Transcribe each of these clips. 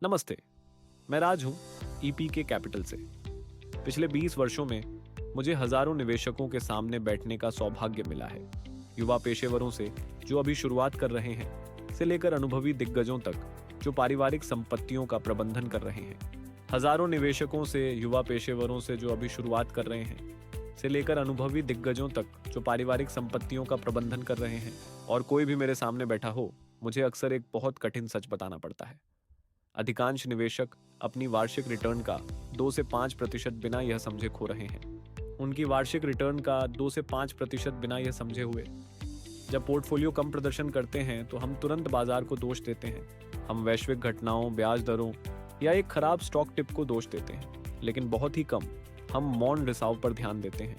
नमस्ते, मैं राज हूँ ईपी के कैपिटल से। पिछले 20 वर्षों में मुझे हजारों निवेशकों के सामने बैठने का सौभाग्य मिला है। युवा पेशेवरों से जो अभी शुरुआत कर रहे हैं से लेकर अनुभवी दिग्गजों तक जो पारिवारिक संपत्तियों का प्रबंधन कर रहे हैं। हजारों निवेशकों से, युवा पेशेवरों से जो अभी शुरुआत कर रहे हैं से लेकर अनुभवी दिग्गजों तक जो पारिवारिक संपत्तियों का प्रबंधन कर रहे हैं। और कोई भी मेरे सामने बैठा हो, मुझे अक्सर एक बहुत कठिन सच बताना पड़ता है। अधिकांश निवेशक अपनी वार्षिक रिटर्न का 2 से 5% बिना यह समझे खो रहे हैं। उनकी वार्षिक रिटर्न का 2 से 5% बिना यह समझे हुए। जब पोर्टफोलियो कम प्रदर्शन करते हैं तो हम तुरंत बाजार को दोष देते हैं। हम वैश्विक घटनाओं, ब्याज दरों या एक खराब स्टॉक टिप को दोष देते हैं, लेकिन बहुत ही कम हम मौन रिसाव पर ध्यान देते हैं।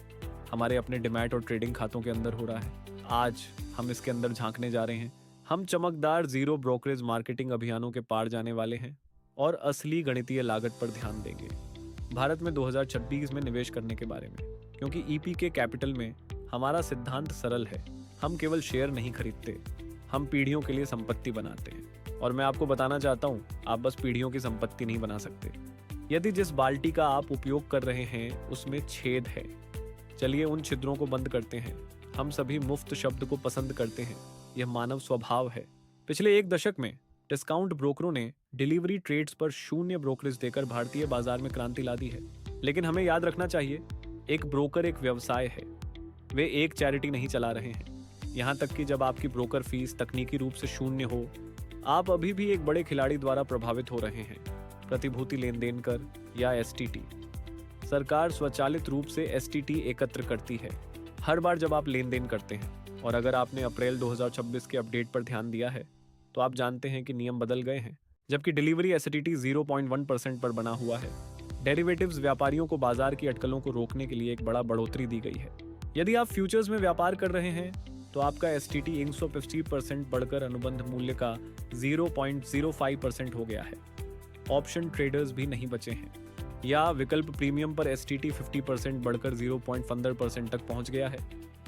हमारे अपने डिमैट और ट्रेडिंग खातों के अंदर हो रहा है। आज हम इसके अंदर झांकने जा रहे हैं। हम चमकदार जीरो ब्रोकरेज मार्केटिंग अभियानों के पार जाने वाले हैं और असली गणितीय लागत पर ध्यान देंगे। भारत में 2026 में निवेश करने के बारे में, क्योंकि ईपी के कैपिटल में हमारा सिद्धांत सरल है। हम केवल शेयर नहीं खरीदते, हम पीढ़ियों के लिए संपत्ति बनाते हैं। और मैं आपको बताना चाहता हूँ, आप बस पीढ़ियों की संपत्ति नहीं बना सकते यदि जिस बाल्टी का आप उपयोग कर रहे हैं उसमें छेद है। चलिए उन छिद्रों को बंद करते हैं। हम सभी मुफ्त शब्द को पसंद करते हैं, यह मानव स्वभाव है। पिछले 1 दशक में डिस्काउंट ब्रोकरों ने डिलीवरी ट्रेड्स पर शून्य ब्रोकरेज देकर भारतीय बाजार में क्रांति ला दी है। लेकिन हमें याद रखना चाहिए, एक ब्रोकर एक व्यवसाय है। वे एक चैरिटी नहीं चला रहे हैं। यहाँ तक कि जब आपकी ब्रोकर फीस तकनीकी रूप से शून्य हो, आप अभी भी एक बड़े खिलाड़ी द्वारा प्रभावित हो रहे हैं। प्रतिभूति लेन देन कर या एसटीटी। सरकार स्वचालित रूप से एसटीटी एकत्र करती है हर बार जब आप लेन देन करते हैं। और अगर आपने अप्रैल 2026 के अपडेट पर ध्यान दिया है तो आप जानते हैं कि नियम बदल गए हैं। जबकि डिलीवरी एसटीटी 0.1% पर बना हुआ है। डेरिवेटिव्स व्यापारियों को बाजार की अटकलों को रोकने के लिए एक बड़ा बढ़ोतरी दी गई है। यदि आप फ्यूचर्स में व्यापार कर रहे हैं तो आपका एसटीटी 150% बढ़कर अनुबंध मूल्य का 0.05% हो गया है। ऑप्शन ट्रेडर्स भी नहीं बचे हैं, या विकल्प प्रीमियम पर एसटीटी 50% बढ़कर 0.15% तक पहुंच गया है।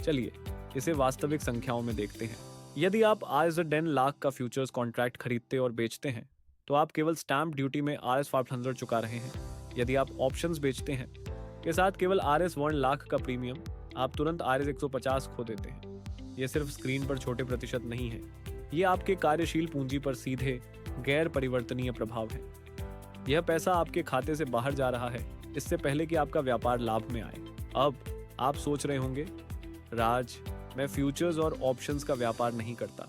चलिए इसे वास्तविक संख्याओं में देखते हैं। यदि आप RS10 लाख का फ्यूचर्स कॉन्ट्रैक्ट खरीदते और बेचते हैं तो आप केवल स्टैंप ड्यूटी में RS500 चुका रहे हैं। यदि आप ऑप्शंस बेचते हैं के साथ केवल RS1 लाख का प्रीमियम, आप तुरंत RS150 खो देते हैं। यह सिर्फ स्क्रीन पर छोटे प्रतिशत नहीं है, ये आपके कार्यशील पूंजी पर सीधे गैर परिवर्तनीय प्रभाव है। यह पैसा आपके खाते से बाहर जा रहा है इससे पहले कि आपका व्यापार लाभ में आए। अब आप सोच रहे होंगे, राज, मैं फ्यूचर्स और ऑप्शंस का व्यापार नहीं करता,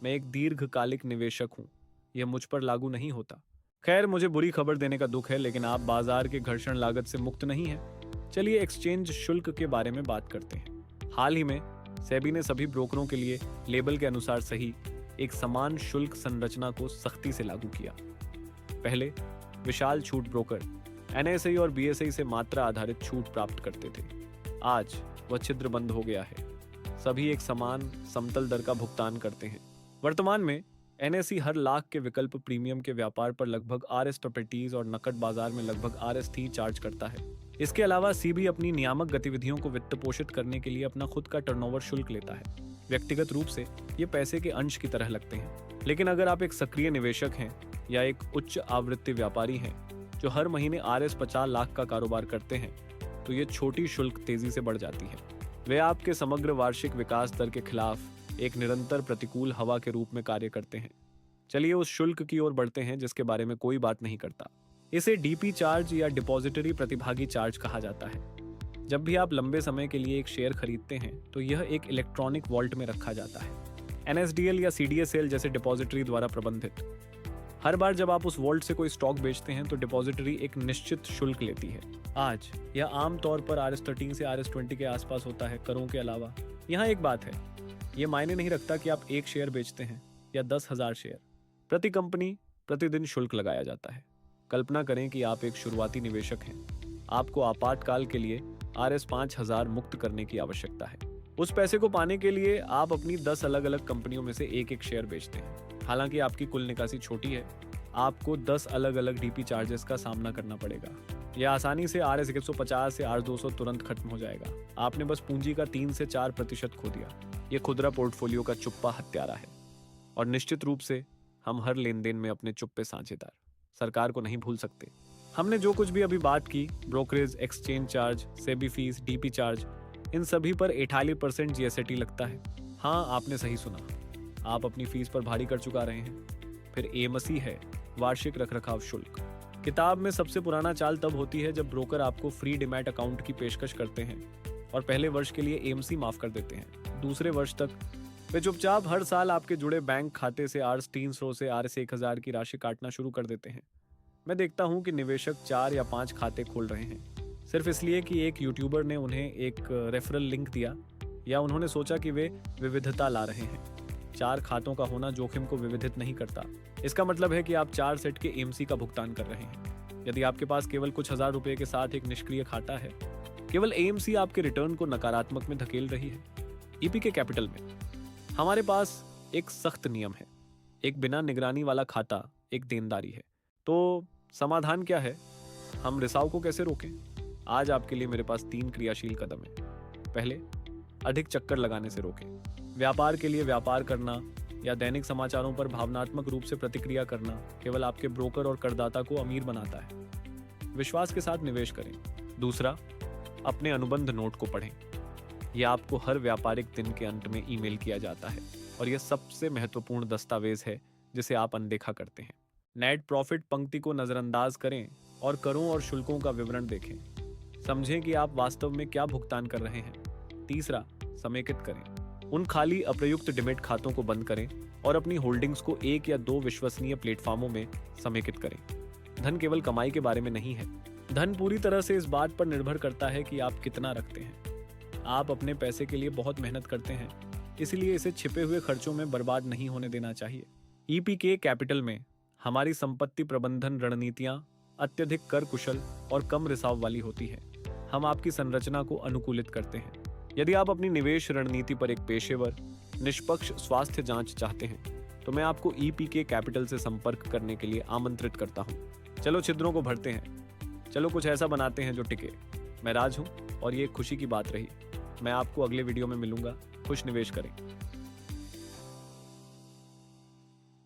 मैं एक दीर्घकालिक निवेशक हूं, यह मुझ पर लागू नहीं होता। खैर, मुझे बुरी खबर देने का दुख है, लेकिन आप बाजार के घर्षण लागत से मुक्त नहीं हैं। चलिए एक्सचेंज शुल्क के बारे में बात करते हैं। हाल ही में सेबी ने सभी ब्रोकरों के लिए लेबल के अनुसार सही एक समान शुल्क संरचना को सख्ती से लागू किया। पहले विशाल छूट ब्रोकर एनएसई और बीएसई से मात्रा आधारित छूट प्राप्त करते थे। आज वह छिद्र बंद हो गया है। सभी एक समान समतल दर का भुगतान करते हैं। वर्तमान में एनएसई हर लाख के विकल्प प्रीमियम के व्यापार पर लगभग RS प्रॉपर्टीज और नकद बाजार में लगभग RS3 चार्ज करता है। इसके अलावा सीबी अपनी नियामक गतिविधियों को वित्त पोषित करने के लिए अपना खुद का टर्नओवर शुल्क लेता है। व्यक्तिगत रूप से ये पैसे के अंश की तरह लगते हैं, लेकिन अगर आप एक सक्रिय निवेशक हैं या एक उच्च आवृत्ति व्यापारी हैं जो हर महीने RS 50 लाख का कारोबार करते हैं, तो ये छोटी शुल्क तेजी से बढ़ जाती है। वे आपके समग्र वार्षिक विकास दर के खिलाफ एक निरंतर प्रतिकूल हवा के रूप में कार्य करते हैं। चलिए उस शुल्क की ओर बढ़ते हैं जिसके बारे में कोई बात नहीं करता। इसे डीपी चार्ज या डिपॉजिटरी प्रतिभागी चार्ज कहा जाता है। जब भी आप लंबे समय के लिए एक शेयर खरीदते हैं तो यह एक इलेक्ट्रॉनिक वॉल्ट में रखा जाता है, NSDL या CDSL जैसे डिपॉजिटरी द्वारा प्रबंधित। हर बार जब आप उस वॉल्ट से कोई स्टॉक बेचते हैं तो डिपॉजिटरी एक निश्चित शुल्क लेती है। आज यह आमतौर पर RS13 से RS20 के आसपास होता है, करों के अलावा। यहाँ एक बात है, यह मायने नहीं रखता कि आप 1 शेयर बेचते हैं या 10,000 शेयर। प्रति कंपनी प्रतिदिन शुल्क लगाया जाता है। कल्पना करें कि आप एक शुरुआती निवेशक हैं। आपको आपातकाल के लिए RS 5000 मुक्त करने की आवश्यकता है। उस पैसे को पाने के लिए आप अपनी 10 अलग अलग कंपनियों में से एक शेयर बेचते हैं। हालांकि आपकी कुल निकासी छोटी है, आपको 10 अलग अलग डीपी चार्जेस का सामना करना पड़ेगा। यह आसानी से RS 150 से RS 200 तुरंत खत्म हो जाएगा। आपने बस पूंजी का 3 से 4% खो दिया। यह खुदरा पोर्टफोलियो का चुप्पा हत्यारा है। और निश्चित रूप से हम हर लेन देन में अपने चुप्पे साझेदार। सरकार को नहीं भूल सकते। हमने जो कुछ भी अभी बात की, brokerage, exchange charge, SEBI fees, DP charge, इन सभी पर 48% जीएसटी लगता है। हाँ, आपने सही सुना, आप अपनी फीस पर भारी कर चुका रहे हैं। फिर एमसी है, वार्षिक रखरखाव शुल्क। किताब में सबसे पुराना चाल तब होती है जब ब्रोकर आपको फ्री डीमैट अकाउंट की पेशकश करते हैं और पहले वर्ष के लिए एमसी माफ कर देते हैं। दूसरे वर्ष तक वे चुपचाप हर साल आपके जुड़े बैंक खाते से आर्स 300 से आर्स 1000 की राशि काटना शुरू कर देते हैं। मैं देखता हूँ कि निवेशक 4 या 5 खाते खोल रहे हैं सिर्फ इसलिए कि एक यूट्यूबर ने उन्हें एक रेफरल लिंक दिया या उन्होंने सोचा कि वे विविधता ला रहे हैं। 4 खातों का होना जोखिम को विविधित नहीं करता। इसका मतलब है कि आप 4 सेट के एमसी का भुगतान कर रहे हैं। यदि आपके पास केवल कुछ हजार रुपए के साथ एक निष्क्रिय खाता है, केवल एएमसी आपके रिटर्न को नकारात्मक में धकेल रही है। ईपी के कैपिटल में हमारे पास एक सख्त नियम है, एक बिना निगरानी वाला खाता एक देनदारी है। तो समाधान क्या है? हम रिसाव को कैसे रोकें? आज आपके लिए मेरे पास 3 क्रियाशील कदम है। पहले, अधिक चक्कर लगाने से रोकें। व्यापार के लिए व्यापार करना या दैनिक समाचारों पर भावनात्मक रूप से प्रतिक्रिया करना केवल आपके ब्रोकर और करदाता को अमीर बनाता है। विश्वास के साथ निवेश करें। दूसरा, अपने अनुबंध नोट को पढ़ें। यह आपको हर व्यापारिक दिन के अंत में ईमेल किया जाता है और यह सबसे महत्वपूर्ण दस्तावेज है जिसे आप अनदेखा करते हैं। नेट प्रॉफिट पंक्ति को नजरअंदाज करें और करों और शुल्कों का विवरण देखें। समझें कि आप वास्तव में क्या भुगतान कर रहे हैं। तीसरा, समेकित करें। उन खाली अप्रयुक्त डिमेट खातों को बंद करें और अपनी होल्डिंग्स को 1 या 2 विश्वसनीय प्लेटफॉर्मों में समेकित करें। धन केवल कमाई के बारे में नहीं है। धन पूरी तरह से इस बात पर निर्भर करता है कि आप कितना रखते हैं। आप अपने पैसे के लिए बहुत मेहनत करते हैं, इसलिए इसे छिपे हुए खर्चों में बर्बाद नहीं होने देना चाहिए। ईपी के कैपिटल में हमारी संपत्ति प्रबंधन रणनीतियां अत्यधिक कर कुशल और कम रिसाव वाली होती है। हम आपकी संरचना को अनुकूलित करते हैं। यदि आप अपनी निवेश रणनीति पर एक पेशेवर, निष्पक्ष स्वास्थ्य जांच चाहते हैं तो मैं आपको ईपी के कैपिटल से संपर्क करने के लिए आमंत्रित करता हूं। चलो छिद्रों को भरते हैं, चलो कुछ ऐसा बनाते हैं जो टिके। मैं राज हूं और ये एक खुशी की बात रही। मैं आपको अगले वीडियो में मिलूंगा। खुश निवेश करें।